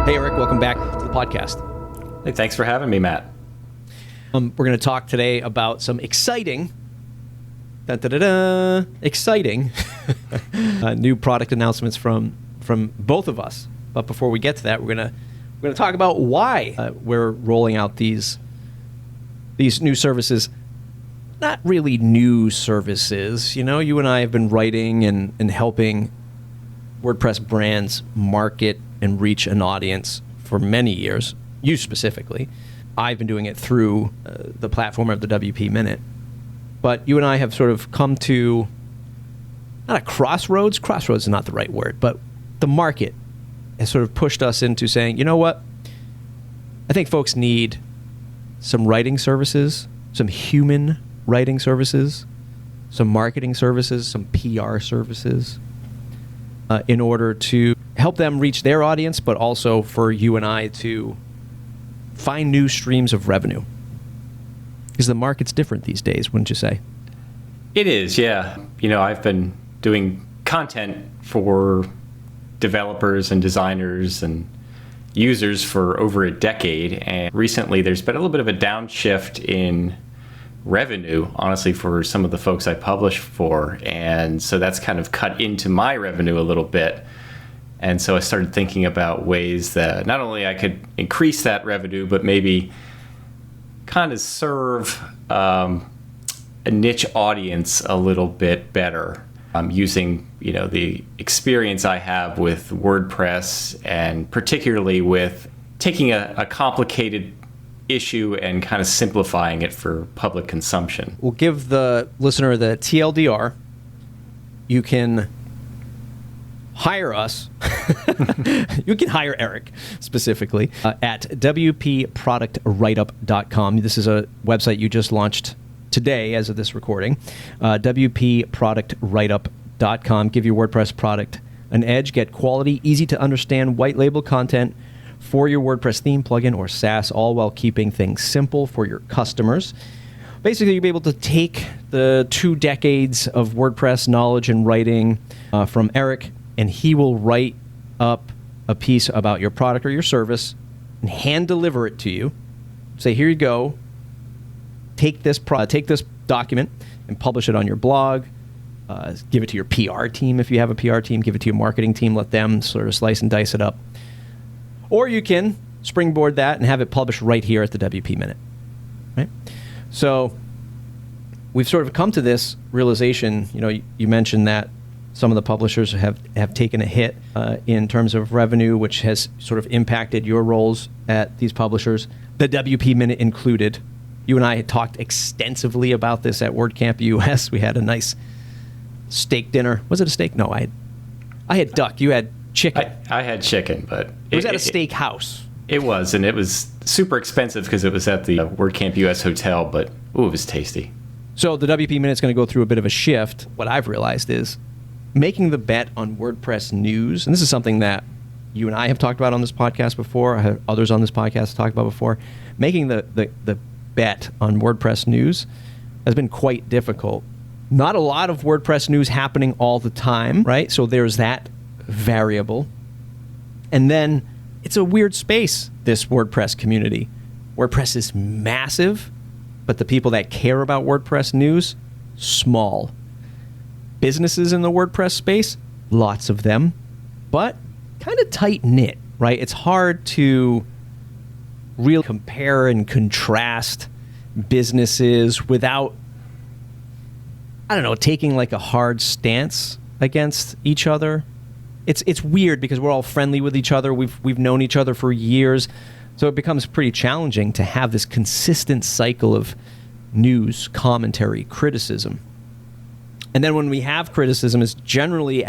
Hey, Eric, welcome back to the podcast. Hey, thanks for having me, Matt. We're going to talk today about some exciting new product announcements from both of us. But before we get to that, we're going to talk about why we're rolling out these new services. Not really new services. You know, you and I have been writing and helping WordPress brands market and reach an audience for many years, you specifically. I've been doing it through the platform of the WP Minute. But you and I have sort of come to, not a crossroads is not the right word, but the market has sort of pushed us into saying, you know what? I think folks need some writing services, some human writing services, some marketing services, some PR services, in order to help them reach their audience, but also for you and I to find new streams of revenue. Because the market's different these days, wouldn't you say? It is, yeah. You know, I've been doing content for developers and designers and users for over a decade, and recently there's been a little bit of a downshift in revenue, honestly, for some of the folks I publish for, and so that's kind of cut into my revenue a little bit. And so I started thinking about ways that not only I could increase that revenue, but maybe kind of serve a niche audience a little bit better, using, you know, the experience I have with WordPress, and particularly with taking a complicated issue and kind of simplifying it for public consumption. We'll give the listener the TLDR. You can hire us. You can hire Eric specifically at WPProductWriteup.com. This is a website you just launched today as of this recording. WPProductWriteup.com. Give your WordPress product an edge. Get quality, easy to understand white label content for your WordPress theme, plugin, or SaaS, all while keeping things simple for your customers. Basically, you'll be able to take the 2 decades of WordPress knowledge and writing from Eric, and he will write up a piece about your product or your service and hand deliver it to you. Say, here you go. Take this document and publish it on your blog. Give it to your PR team if you have a PR team. Give it to your marketing team. Let them sort of slice and dice it up. Or you can springboard that and have it published right here at the WP Minute. Right? So we've sort of come to this realization. You know, you mentioned that some of the publishers have taken a hit in terms of revenue, which has sort of impacted your roles at these publishers, the WP Minute included. You and I had talked extensively about this at WordCamp US. We had a nice steak dinner. Was it a steak? No, I had duck. You had chicken. I had chicken, but it was at a steak house. It was, and it was super expensive because it was at the WordCamp US hotel, but ooh, it was tasty. So the WP Minute's going to go through a bit of a shift. What I've realized is making the bet on WordPress news, and this is something that you and I have talked about on this podcast before, I have others on this podcast talked about before, making the bet on WordPress news has been quite difficult. Not a lot of WordPress news happening all the time, right? So there's that variable. And then it's a weird space, this WordPress community. WordPress is massive, but the people that care about WordPress news, small. Businesses in the WordPress space, lots of them, but kind of tight-knit, right? It's hard to really compare and contrast businesses without, I don't know, taking like a hard stance against each other. It's weird because we're all friendly with each other. We've known each other for years. So it becomes pretty challenging to have this consistent cycle of news, commentary, criticism. And then when we have criticism, it's generally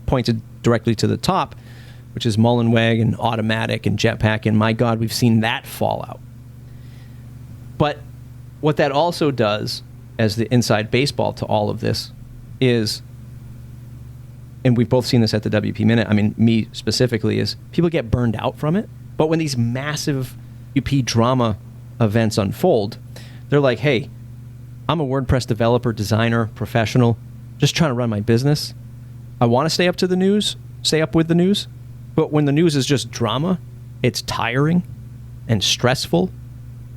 pointed directly to the top, which is Mullenweg and Automatic and Jetpack, and my God, we've seen that fall out. But what that also does, as the inside baseball to all of this, is, and we've both seen this at the WP Minute, I mean, me specifically, is people get burned out from it. But when these massive WP drama events unfold, they're like, hey, I'm a WordPress developer, designer, professional, just trying to run my business. I want to stay up with the news, But when the news is just drama, it's tiring and stressful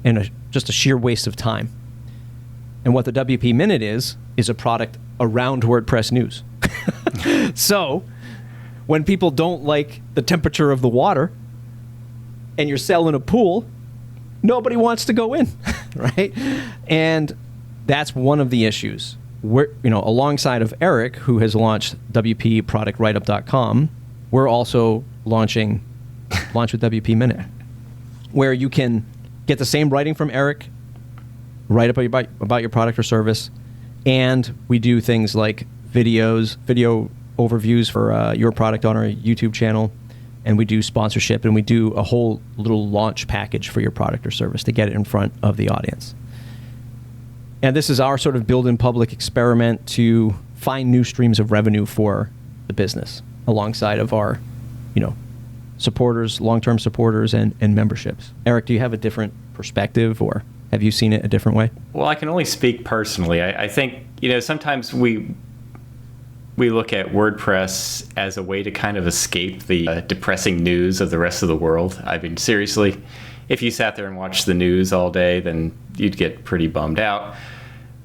and just a sheer waste of time. And what the WP Minute is a product around WordPress news. So when people don't like the temperature of the water and you're selling a pool, nobody wants to go in, right? And that's one of the issues. We're, alongside of Eric, who has launched WPProductWriteup.com, we're also launching Launch with WP Minute, where you can get the same writing from Eric, write up about your product or service, and we do things like video overviews for your product on our YouTube channel, and we do sponsorship, and we do a whole little launch package for your product or service to get it in front of the audience. And this is our sort of build in public experiment to find new streams of revenue for the business alongside of our, supporters, long-term supporters, and memberships. Eric, do you have a different perspective, or have you seen it a different way? Well, I can only speak personally. I think, sometimes we look at WordPress as a way to kind of escape the depressing news of the rest of the world. I mean, seriously, if you sat there and watched the news all day, then you'd get pretty bummed out.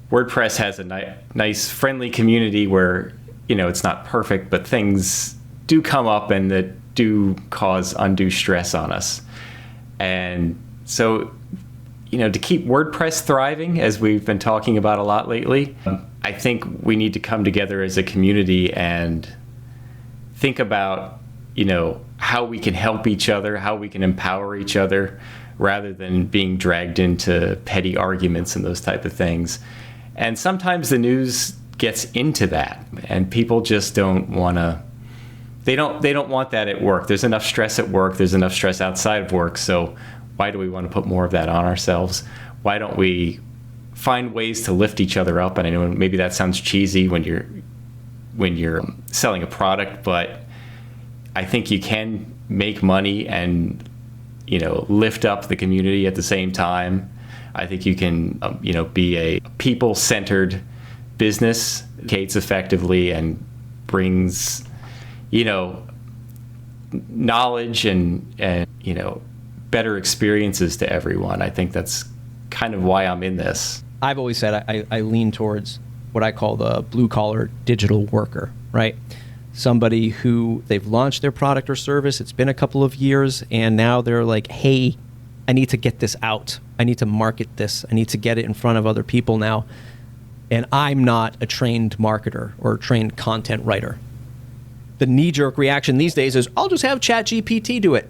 WordPress has a nice, friendly community where, it's not perfect, but things do come up and that do cause undue stress on us. And so, to keep WordPress thriving, as we've been talking about a lot lately, I think we need to come together as a community and think about, how we can help each other, how we can empower each other, rather than being dragged into petty arguments and those type of things. And sometimes the news gets into that, and people just don't want to. They don't want that at work. There's enough stress at work. There's enough stress outside of work. So why do we want to put more of that on ourselves? Why don't we find ways to lift each other up? And I know maybe that sounds cheesy when you're selling a product, but I think you can make money and lift up the community at the same time. I think you can be a people-centered business, communicates effectively and brings knowledge and better experiences to everyone. I think that's kind of why I'm in this. I've always said I lean towards what I call the blue-collar digital worker, right? Somebody who they've launched their product or service, it's been a couple of years, and now they're like, hey, I need to get this out. I need to market this. I need to get it in front of other people now. And I'm not a trained marketer or a trained content writer. The knee-jerk reaction these days is, I'll just have ChatGPT do it.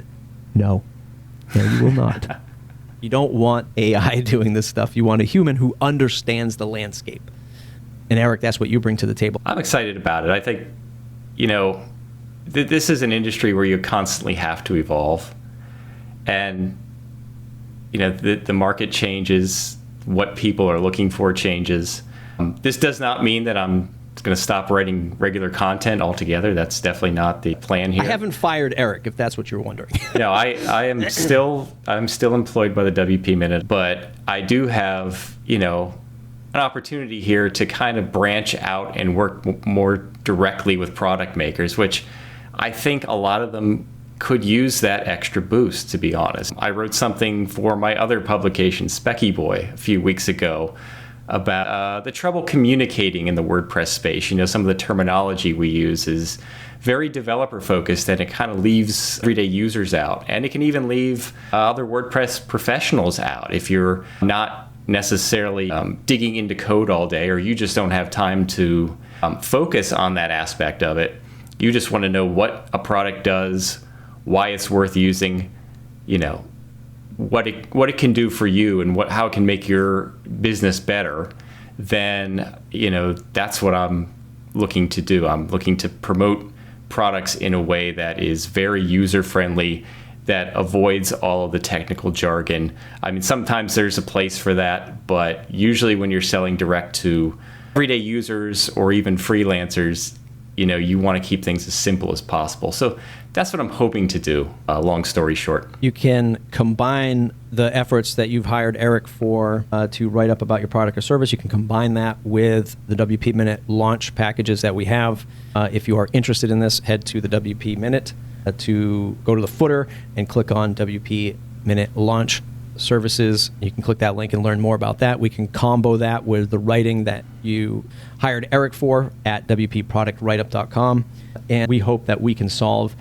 No, you will not. You don't want AI doing this stuff. You want a human who understands the landscape. And Eric, that's what you bring to the table. I'm excited about it. I think, this is an industry where you constantly have to evolve. And, the market changes. What people are looking for changes. This does not mean that I'm going to stop writing regular content altogether. That's definitely not the plan here. I haven't fired Eric, if that's what you're wondering. No, I'm still employed by the WP Minute, but I do have, an opportunity here to kind of branch out and work more directly with product makers, which I think a lot of them could use that extra boost, to be honest. I wrote something for my other publication, Specky Boy, a few weeks ago about the trouble communicating in the WordPress space. Some of the terminology we use is very developer focused, and it kind of leaves everyday users out. And it can even leave other WordPress professionals out if you're not necessarily digging into code all day, or you just don't have time to focus on that aspect of it. You just want to know what a product does, why it's worth using, what it can do for you and how it can make your business better, then that's what I'm looking to do. I'm looking to promote products in a way that is very user friendly, that avoids all of the technical jargon. I mean, sometimes there's a place for that, but usually when you're selling direct to everyday users or even freelancers, you want to keep things as simple as possible. So that's what I'm hoping to do, long story short. You can combine the efforts that you've hired Eric for to write up about your product or service. You can combine that with the WP Minute launch packages that we have. If you are interested in this, head to the WP Minute to go to the footer and click on WP Minute Launch Services. You can click that link and learn more about that. We can combo that with the writing that you hired Eric for at WPProductWriteup.com. And we hope that we can solve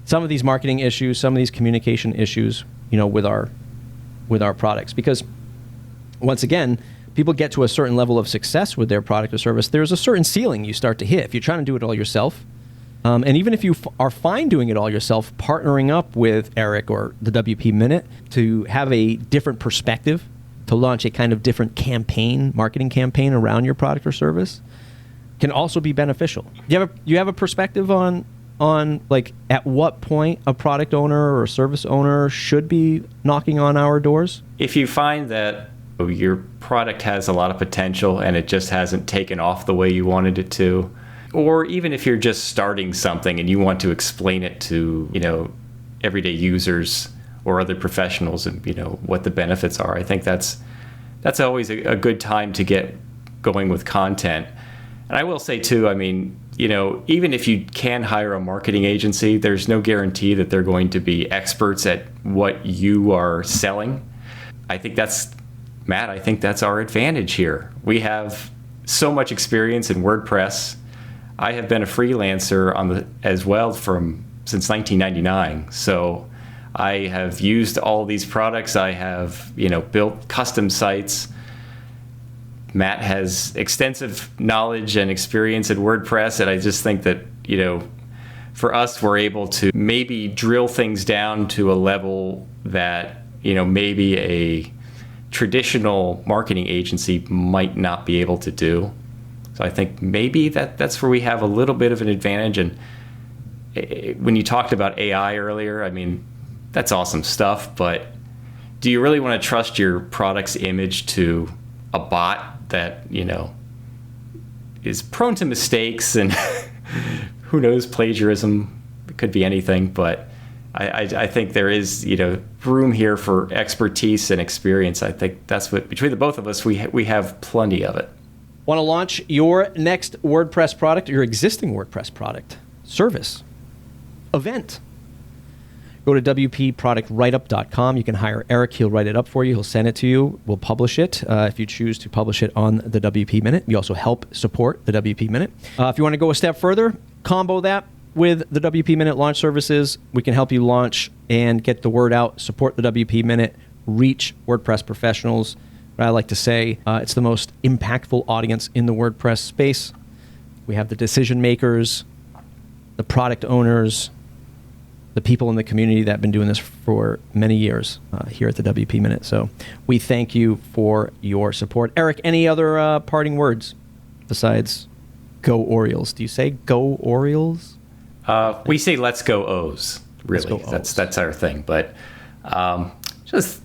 some of these marketing issues, some of these communication issues, with our products. Because once again, people get to a certain level of success with their product or service. There's a certain ceiling you start to hit. If you're trying to do it all yourself, and even if you are fine doing it all yourself, partnering up with Eric or the WP Minute to have a different perspective, to launch a kind of different marketing campaign around your product or service, can also be beneficial. You have a perspective on like at what point a product owner or service owner should be knocking on our doors? If you find that your product has a lot of potential and it just hasn't taken off the way you wanted it to, or even if you're just starting something and you want to explain it to, everyday users or other professionals and, what the benefits are, I think that's always a good time to get going with content. And I will say too, even if you can hire a marketing agency, there's no guarantee that they're going to be experts at what you are selling. I think that's our advantage here. We have so much experience in WordPress. I have been a freelancer as well since 1999. So I have used all these products. I have, built custom sites. Matt has extensive knowledge and experience in WordPress, and I just think that, for us, we're able to maybe drill things down to a level that, maybe a traditional marketing agency might not be able to do. So I think maybe that's where we have a little bit of an advantage. And when you talked about AI earlier, that's awesome stuff, but do you really want to trust your product's image to a bot that, is prone to mistakes and who knows, plagiarism? It could be anything, but I think there is, room here for expertise and experience. I think that's what, between the both of us, we have plenty of it. Want to launch your next WordPress product, your existing WordPress product, service, event? Go to WPProductWriteup.com. You can hire Eric. He'll write it up for you. He'll send it to you. We'll publish it if you choose to publish it on the WP Minute. We also help support the WP Minute. If you want to go a step further, combo that with the WP Minute launch services. We can help you launch and get the word out, support the WP Minute, reach WordPress professionals. What I like to say, it's the most impactful audience in the WordPress space. We have the decision makers, the product owners, the people in the community that have been doing this for many years here at the WP Minute. So we thank you for your support. Eric, any other parting words besides go Orioles? Do you say go Orioles? We say let's go O's, really. Let's go O's. That's our thing. But just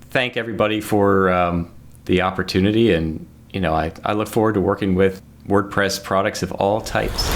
thank everybody for the opportunity. And, I look forward to working with WordPress products of all types.